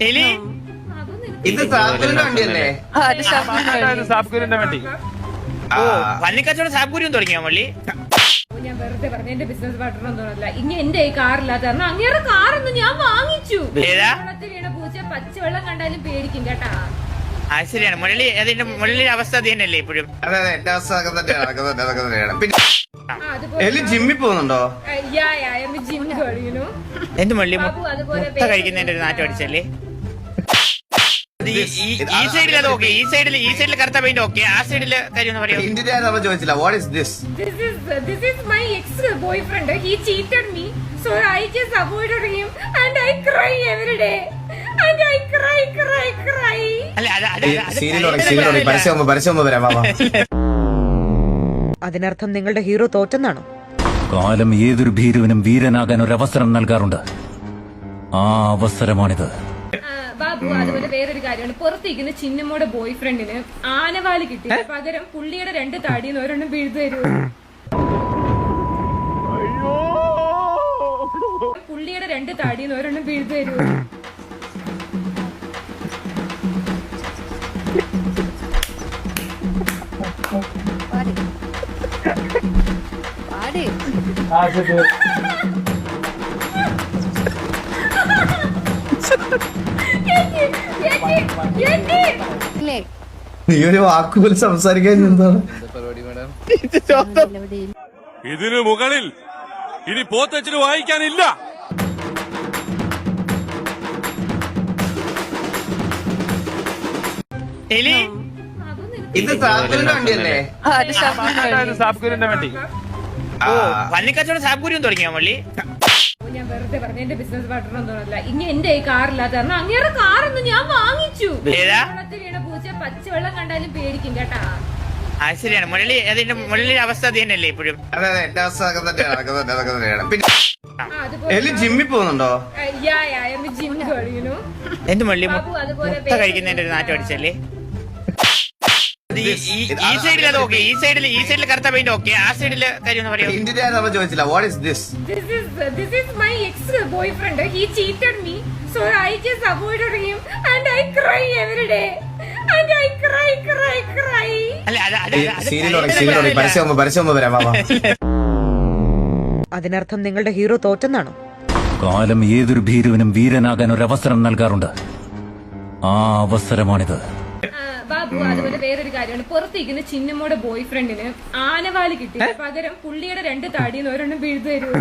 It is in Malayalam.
എലി ഇത് സാബുവിന്റെ വണ്ടിയല്ലേ? സാബ്ഗുരിന്റെ വണ്ടി. പന്നിക്കച്ചവടം സാബ്ഗുരിയും തുടങ്ങിയോ മള്ളി? ഞാൻ വെറുതെ പറഞ്ഞു എന്റെ ബിസിനസ് പാർട്ണർ ഒന്നുമല്ല. ഇനി എന്റെ ഈ കാറില്ലാത്ത കാരണം അങ്ങേറെ കാറൊന്നും ഞാൻ വാങ്ങിച്ചു. വെള്ളത്തിൽ വീണ പൂച്ച പച്ചവെള്ളം കണ്ടാലും പേടിക്കും കേട്ടാ. ശരിയാണ് മുരളി, അതിന്റെ മുരളിയുടെ അവസ്ഥ അത് തന്നെയല്ലേ ഇപ്പോഴും? അതെ അതെ, എന്റെ അവസ്ഥ തന്നെയാണ്. പിന്നെ ജിമ്മിൽ പോകുന്നുണ്ടോ? എന്ത് മുരളി മുട്ട കഴിക്കുന്നതിന്റെ ഒരു നാറ്റം അടിച്ചല്ലേ? ഈ സൈഡിൽ അത് ഓക്കെ, ഈ സൈഡിൽ കറുത്ത പെയിന്റ് ഓക്കെ, ആ സൈഡില് കാര്യം ഒന്ന് പറയാം. ഇന്ത്യ നമ്മൾ ചോദിച്ചില്ല. What is this? This is my ex-boyfriend. He cheated me, so I just avoided him, and I cry every day. And I cry. സീരിയലോടെ പരസ്യം വരാം. അതിനർത്ഥം നിങ്ങളുടെ ഹീറോ തോറ്റെന്നാണോ? കാലം ഏതൊരു ഭീരുവിനും വീരനാകാൻ ഒരു അവസരം നൽകാറുണ്ട്. ആ അവസരമാണിത്. ബാബു, അതുപോലെ വേറൊരു കാര്യമാണ്, പുറത്തേക്കുന്ന ചിന്നമ്മയുടെ ബോയ് ഫ്രണ്ടിന് ആനവാല് കിട്ടി, പകരം പുള്ളിയുടെ 2 താടിന്ന് ഒരെണ്ണം വീഴ്തു തരൂ. പുള്ളിയുടെ 2 താടിന്ന് ഒരെണ്ണം വീഴ്തു തരൂ. നീ ഒരു വാക്കുപോലും സംസാരിക്കാൻ എന്താണ്? ഇതിനു മുകളിൽ ഇനി പോത്തച്ചിന് വായിക്കാനില്ല. എലി ഇത് സാബുവിന്റെ വണ്ടിയല്ലേ? സാബ്ഗുരിന്റെ വണ്ടി. പന്നിക്കച്ചവടം സാബ്ഗുരിയും തുടങ്ങിയോ മള്ളി? ഞാൻ വെറുതെ പറഞ്ഞു എന്റെ ബിസിനസ് പാർട്ണർ ഒന്നുമല്ല. ഇനി എന്റെ ഈ കാറില്ലാത്ത കാരണം അങ്ങേറെ കാറൊന്നും ഞാൻ വാങ്ങിച്ചു. വെള്ളത്തിൽ വീണ പൂച്ച പച്ചവെള്ളം കണ്ടാലും പേടിക്കും കേട്ടാ. ശരിയാണ് മുരളി, അതിന്റെ മുരളിയുടെ അവസ്ഥ അത് തന്നെയല്ലേ ഇപ്പോഴും? അതെ അതെ, എന്റെ അവസ്ഥ തന്നെയാണ്. പിന്നെ ജിമ്മിൽ പോകുന്നുണ്ടോ? എന്ത് മുരളി മുട്ട കഴിക്കുന്നതിന്റെ ഒരു നാറ്റം അടിച്ചല്ലേ? ഈ സൈഡിൽ അത് ഓക്കെ, ഈ സൈഡിൽ കറുത്ത പെയിന്റ് ഓക്കെ, ആ സൈഡില് കാര്യം ഒന്ന് പറയാം. ഇന്ത്യ നമ്മൾ ചോദിച്ചില്ല. What is this? This is my ex-boyfriend. He cheated me, so I just avoided him, and I cry every day. And I cry. സീരിയലോടെ പരസ്യം വരാം. അതിനർത്ഥം നിങ്ങളുടെ ഹീറോ തോറ്റെന്നാണോ? കാലം ഏതൊരു ഭീരുവിനും വീരനാകാൻ ഒരു അവസരം നൽകാറുണ്ട്. ആ അവസരമാണിത്. ബാബു, അതുപോലെ വേറൊരു കാര്യമാണ്, പുറത്തേക്കുന്ന ചിന്നമ്മയുടെ ബോയ് ഫ്രണ്ടിന് ആനവാല് കിട്ടി, പകരം പുള്ളിയുടെ 2 താടിന്ന് ഒരെണ്ണം വീഴ്തു തരൂ.